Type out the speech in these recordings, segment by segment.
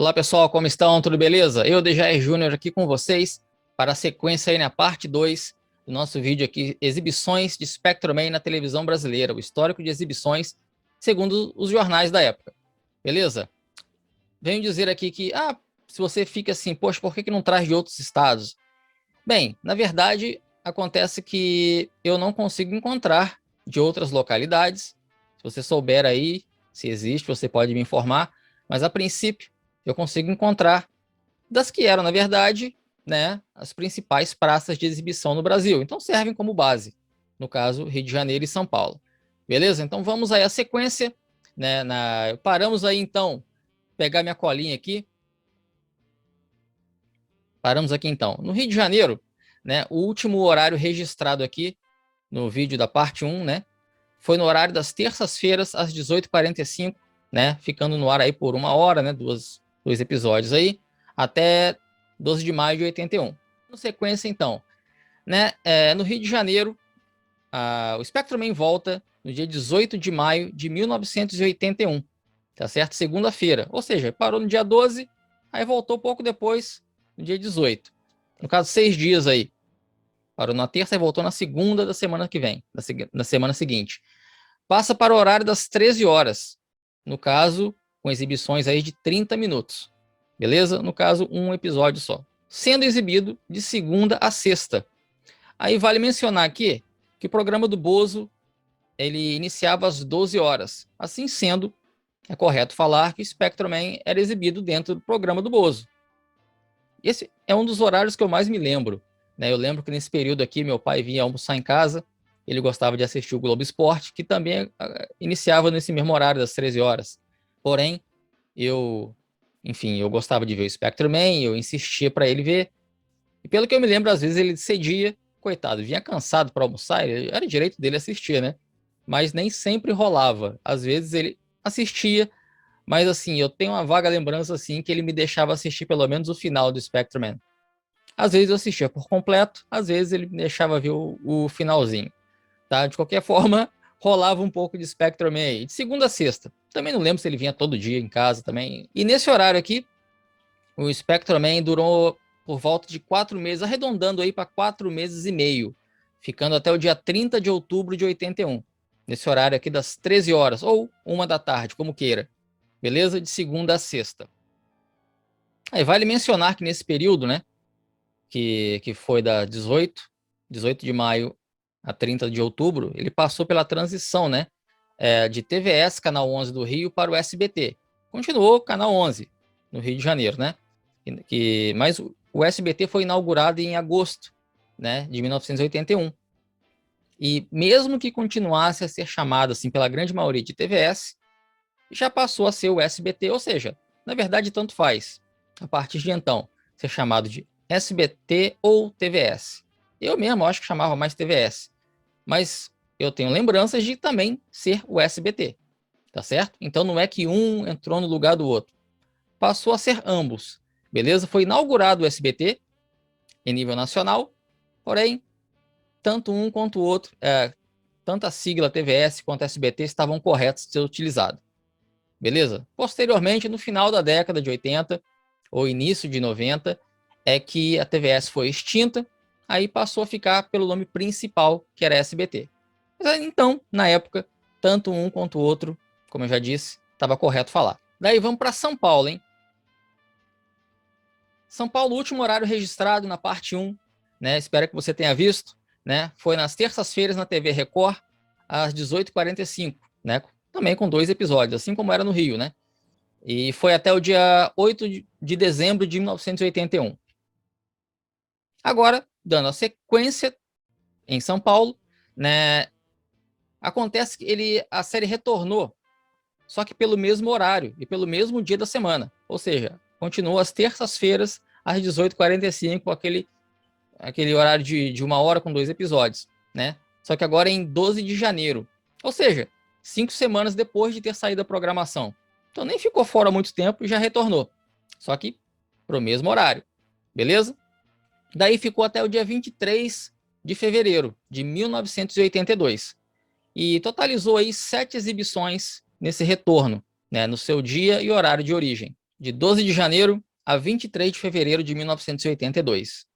Olá pessoal, como estão? Tudo beleza? Eu, Dejair Júnior, aqui com vocês para a sequência aí na parte 2 do nosso vídeo aqui, exibições de Spectrum Man na televisão brasileira, o histórico de exibições segundo os jornais da época, beleza? Venho dizer aqui que, se você fica assim, poxa, por que não traz de outros estados? Bem, na verdade, acontece que eu não consigo encontrar de outras localidades. Se você souber aí, se existe, você pode me informar, mas a princípio eu consigo encontrar das que eram, na verdade, né, as principais praças de exibição no Brasil. Então servem como base, no caso, Rio de Janeiro e São Paulo. Beleza? Então vamos aí à sequência, né, paramos aí então, pegar minha colinha aqui. Paramos aqui então. No Rio de Janeiro, né, o último horário registrado aqui no vídeo da parte 1, né, foi no horário das terças-feiras às 18h45, né, ficando no ar aí por 1 hora, né, dois episódios aí, até 12 de maio de 81. Na sequência, então, né, no Rio de Janeiro, o Spectrum Man volta no dia 18 de maio de 1981, tá certo? Segunda-feira, ou seja, parou no dia 12, aí voltou pouco depois, no dia 18. No caso, 6 dias aí. Parou na terça e voltou na segunda da semana que vem, na semana seguinte. Passa para o horário das 13 horas, no caso, com exibições aí de 30 minutos, beleza? No caso, um episódio só, sendo exibido de segunda a sexta. Aí vale mencionar aqui que o programa do Bozo, ele iniciava às 12 horas, assim sendo, é correto falar que Spectrum Man era exibido dentro do programa do Bozo. Esse é um dos horários que eu mais me lembro, né? Eu lembro que nesse período aqui, meu pai vinha almoçar em casa, ele gostava de assistir o Globo Esporte, que também iniciava nesse mesmo horário, das 13 horas. Porém, eu gostava de ver o Spectrum Man, eu insistia para ele ver. E pelo que eu me lembro, às vezes ele cedia, coitado, vinha cansado para almoçar, era direito dele assistir, né? Mas nem sempre rolava. Às vezes ele assistia, mas assim, eu tenho uma vaga lembrança assim que ele me deixava assistir pelo menos o final do Spectrum Man. Às vezes eu assistia por completo, às vezes ele me deixava ver o finalzinho, tá? De qualquer forma, rolava um pouco de Spectrum Man aí, de segunda a sexta. Também não lembro se ele vinha todo dia em casa também. E nesse horário aqui, o Spectrum Man durou por volta de 4 meses, arredondando aí para 4 meses e meio, ficando até o dia 30 de outubro de 81. Nesse horário aqui das 13 horas, ou 1 da tarde, como queira. Beleza? De segunda a sexta. Aí vale mencionar que nesse período, né, que foi da 18 de maio a 30 de outubro, ele passou pela transição, né, de TVS, Canal 11 do Rio, para o SBT. Continuou Canal 11, no Rio de Janeiro, né? Mas o SBT foi inaugurado em agosto, né, de 1981. E mesmo que continuasse a ser chamado assim pela grande maioria de TVS, já passou a ser o SBT, ou seja, na verdade tanto faz, a partir de então, ser chamado de SBT ou TVS. Eu mesmo acho que chamava mais TVS, mas eu tenho lembranças de também ser o SBT, tá certo? Então não é que um entrou no lugar do outro, passou a ser ambos, beleza? Foi inaugurado o SBT em nível nacional, porém, tanto um quanto o outro, tanto a sigla TVS quanto SBT estavam corretos de ser utilizado. Beleza? Posteriormente, no final da década de 80, ou início de 90, é que a TVS foi extinta, aí passou a ficar pelo nome principal, que era SBT. Então, na época, tanto um quanto o outro, como eu já disse, estava correto falar. Daí vamos para São Paulo, hein? São Paulo, último horário registrado na parte 1, né? Espero que você tenha visto, né? Foi nas terças-feiras na TV Record, às 18h45, né? Também com 2 episódios, assim como era no Rio, né? E foi até o dia 8 de dezembro de 1981. Agora, dando a sequência em São Paulo, né? Acontece que a série retornou, só que pelo mesmo horário e pelo mesmo dia da semana. Ou seja, continua às terças-feiras, às 18h45, aquele horário de 1 hora com 2 episódios, né? Só que agora é em 12 de janeiro. Ou seja, 5 semanas depois de ter saído da programação. Então nem ficou fora há muito tempo e já retornou. Só que pro mesmo horário. Beleza? Daí ficou até o dia 23 de fevereiro de 1982. E totalizou aí 7 exibições nesse retorno, né, no seu dia e horário de origem, de 12 de janeiro a 23 de fevereiro de 1982.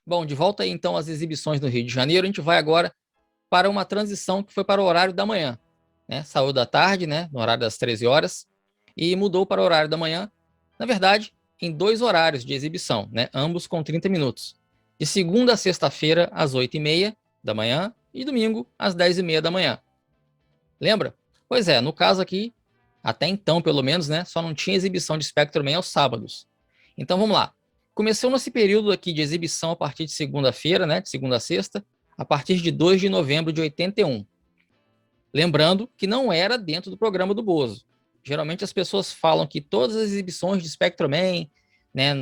Bom, de volta aí então às exibições no Rio de Janeiro, a gente vai agora para uma transição que foi para o horário da manhã, né? Saiu da tarde, né, no horário das 13 horas, e mudou para o horário da manhã, na verdade, em 2 horários de exibição, né, ambos com 30 minutos. De segunda a sexta-feira, às 8h30 da manhã, e domingo, às 10h30 da manhã. Lembra? Pois é, no caso aqui, até então, pelo menos, né, só não tinha exibição de Spectrum Man aos sábados. Então vamos lá. Começou nesse período aqui de exibição a partir de segunda-feira, né, de segunda a sexta, a partir de 2 de novembro de 81. Lembrando que não era dentro do programa do Bozo. Geralmente as pessoas falam que todas as exibições de Spectrum Man, né,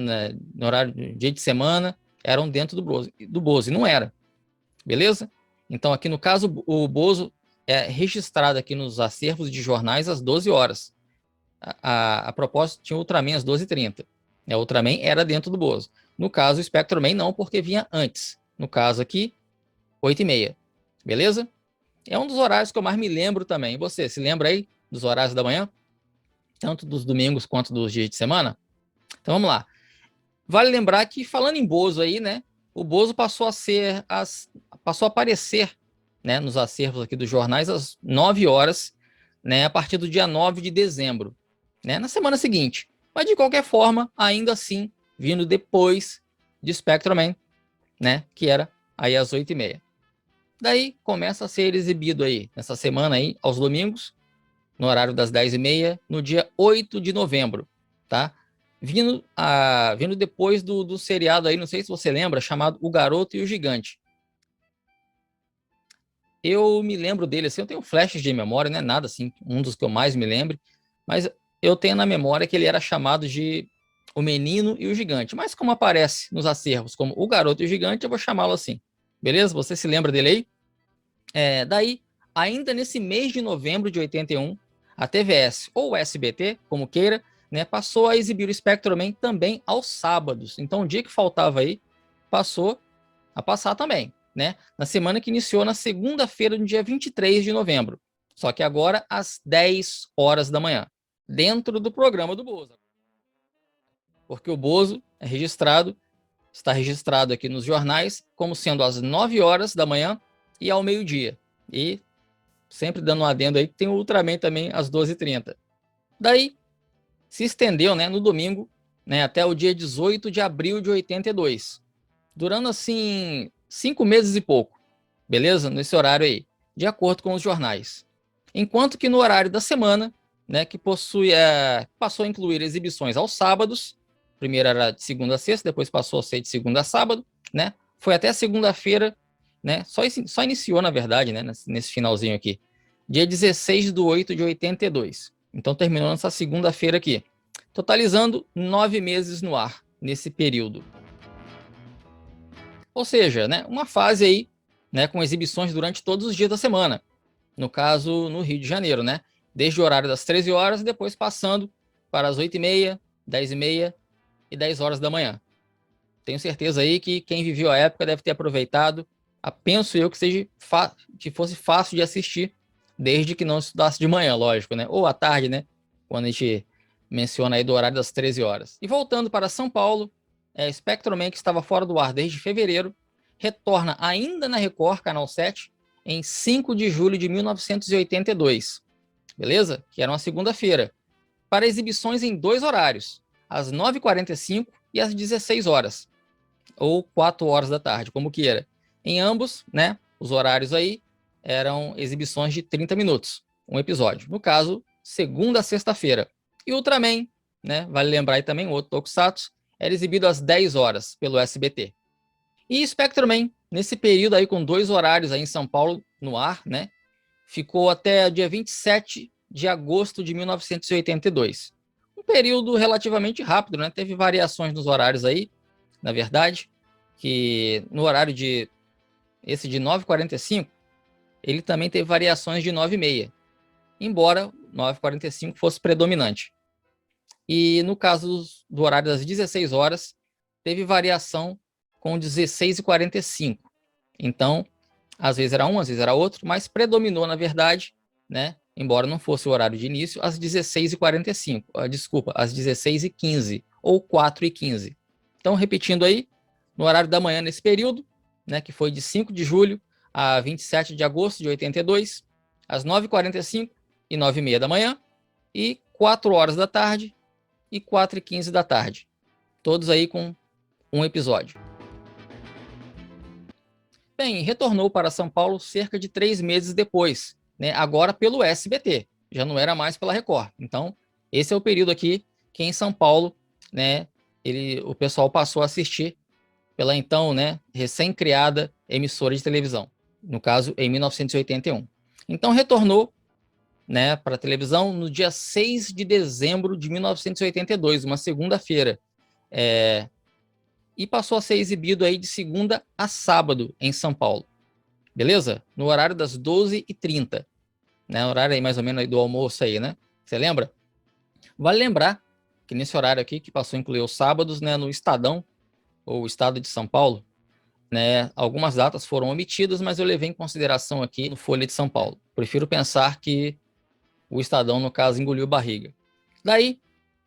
no horário de dia de semana, eram dentro do Bozo, e não era. Beleza? Então aqui no caso o Bozo é registrado aqui nos acervos de jornais às 12 horas. A propósito, tinha o Ultraman às 12h30. O Ultraman era dentro do Bozo. No caso, o Spectrum Man não, porque vinha antes. No caso aqui, 8h30. Beleza? É um dos horários que eu mais me lembro também. E você, se lembra aí dos horários da manhã? Tanto dos domingos quanto dos dias de semana? Então vamos lá. Vale lembrar que, falando em Bozo aí, né? O Bozo passou a aparecer, né, nos acervos aqui dos jornais às 9 horas, né, a partir do dia 9 de dezembro, né, na semana seguinte. Mas de qualquer forma, ainda assim, vindo depois de Spectrum Man, né, que era aí às 8h30. Daí começa a ser exibido aí nessa semana aí aos domingos, no horário das 10h30, no dia 8 de novembro, tá? Vindo depois do seriado aí, não sei se você lembra, chamado O Garoto e o Gigante. Eu me lembro dele, assim, eu tenho flashes de memória, não é nada assim, um dos que eu mais me lembro, mas eu tenho na memória que ele era chamado de O Menino e o Gigante, mas como aparece nos acervos como O Garoto e o Gigante, eu vou chamá-lo assim, beleza? Você se lembra dele aí? Daí, ainda nesse mês de novembro de 81, a TVS ou o SBT, como queira, né, passou a exibir o Spectrum Man também aos sábados. Então, o dia que faltava aí, passou a passar também, né? Na semana que iniciou na segunda-feira, no dia 23 de novembro. Só que agora às 10 horas da manhã, dentro do programa do Bozo. Porque o Bozo está registrado aqui nos jornais como sendo às 9 horas da manhã e ao meio-dia. E sempre dando um adendo aí que tem o Ultraman também às 12h30. Daí se estendeu, né, no domingo, né, até o dia 18 de abril de 82. Durando assim 5 meses e pouco, beleza? Nesse horário aí, de acordo com os jornais. Enquanto que no horário da semana, né, que passou a incluir exibições aos sábados, primeiro era de segunda a sexta, depois passou a ser de segunda a sábado, né? Foi até segunda-feira, né? Só iniciou, na verdade, né, nesse finalzinho aqui, dia 16 de 8 de 82. Então terminou nessa segunda-feira aqui, totalizando 9 meses no ar nesse período. Ou seja, né, uma fase aí, né, com exibições durante todos os dias da semana. No caso, no Rio de Janeiro, né? Desde o horário das 13 horas, depois passando para as 8h30, 10h30 e 10 horas da manhã. Tenho certeza aí que quem viveu a época deve ter aproveitado. Penso eu que fosse fácil de assistir, desde que não estudasse de manhã, lógico, né? Ou à tarde, né? Quando a gente menciona aí do horário das 13 horas. E voltando para São Paulo, Spectrum Man, que estava fora do ar desde fevereiro, retorna ainda na Record, Canal 7, em 5 de julho de 1982, beleza? Que era uma segunda-feira, para exibições em 2 horários, às 9h45 e às 16 horas, ou 4 horas da tarde, como queira. Em ambos, né, os horários aí eram exibições de 30 minutos, um episódio. No caso, segunda a sexta-feira. E Ultraman, né, vale lembrar aí também, o outro Tokusatsu, era exibido às 10 horas pelo SBT. E Spectrum Man, nesse período aí com 2 horários aí em São Paulo no ar, né, ficou até dia 27 de agosto de 1982. Um período relativamente rápido, né? Teve variações nos horários aí, na verdade, que no horário de 9h45, ele também teve variações de 9h30, embora 9h45 fosse predominante. E no caso do horário das 16 horas, teve variação com 16h45. Então, às vezes era um, às vezes era outro, mas predominou, na verdade, né, embora não fosse o horário de início, às 16h45, desculpa, às 16h15 ou 4h15. Então, repetindo aí, no horário da manhã nesse período, né, que foi de 5 de julho a 27 de agosto de 82, às 9h45 e 9h30 da manhã, e 4 horas da tarde e 4h15 da tarde. Todos aí com um episódio. Bem, retornou para São Paulo cerca de 3 meses depois, né, agora pelo SBT, já não era mais pela Record. Então, esse é o período aqui que em São Paulo, né, o pessoal passou a assistir pela então, né, recém-criada emissora de televisão, no caso, em 1981. Então, retornou, né, para a televisão no dia 6 de dezembro de 1982, uma segunda-feira, e passou a ser exibido aí de segunda a sábado em São Paulo, beleza? No horário das 12h30, né, horário aí mais ou menos aí do almoço aí, né? Você lembra? Vale lembrar que nesse horário aqui, que passou a incluir os sábados, né, no Estadão, ou Estado de São Paulo, né, algumas datas foram omitidas, mas eu levei em consideração aqui no Folha de São Paulo. Prefiro pensar que o Estadão, no caso, engoliu barriga. Daí,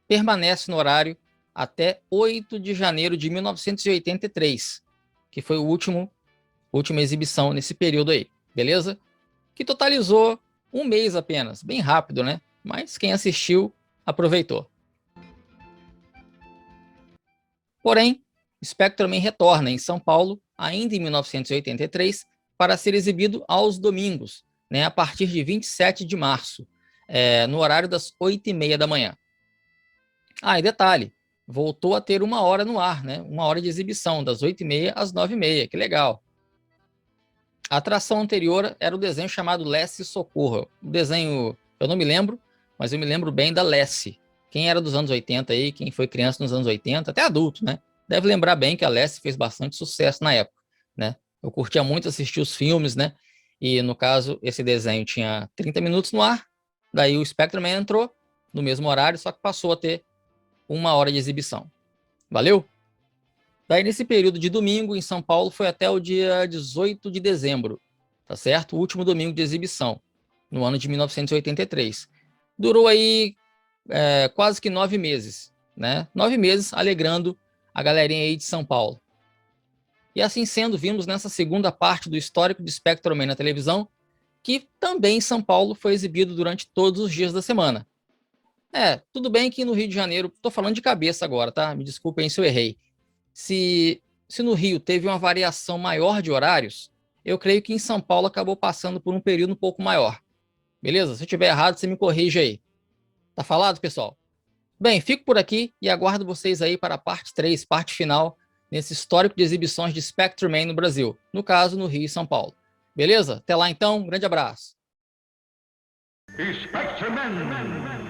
permanece no horário até 8 de janeiro de 1983, que foi a última exibição nesse período aí, beleza? Que totalizou um mês apenas, bem rápido, né? Mas quem assistiu, aproveitou. Porém, Spectreman retorna em São Paulo, ainda em 1983, para ser exibido aos domingos, né, a partir de 27 de março, no horário das 8h30 da manhã. Ah, e detalhe, voltou a ter 1 hora no ar, né? 1 hora de exibição, das 8h30 às 9h30, que legal. A atração anterior era o desenho chamado Lessie Socorro. O desenho, eu não me lembro, mas eu me lembro bem da Lessie. Quem era dos anos 80 aí, quem foi criança nos anos 80, até adulto, né? Deve lembrar bem que a Lessie fez bastante sucesso na época, né? Eu curtia muito assistir os filmes, né? E, no caso, esse desenho tinha 30 minutos no ar, daí o Spectreman entrou no mesmo horário, só que passou a ter 1 hora de exibição. Valeu? Daí, nesse período de domingo, em São Paulo, foi até o dia 18 de dezembro, tá certo? O último domingo de exibição, no ano de 1983. Durou aí quase que 9 meses, né? 9 meses alegrando a galerinha aí de São Paulo. E assim sendo, vimos nessa segunda parte do histórico de Spectreman na televisão, que também em São Paulo foi exibido durante todos os dias da semana. Tudo bem que no Rio de Janeiro, tô falando de cabeça agora, tá? Me desculpem se eu errei. Se no Rio teve uma variação maior de horários, eu creio que em São Paulo acabou passando por um período um pouco maior. Beleza? Se eu tiver errado, você me corrige aí. Tá falado, pessoal? Bem, fico por aqui e aguardo vocês aí para a parte 3, parte final, nesse histórico de exibições de Spectreman no Brasil, no caso, no Rio e São Paulo. Beleza? Até lá então, um grande abraço. Spectreman!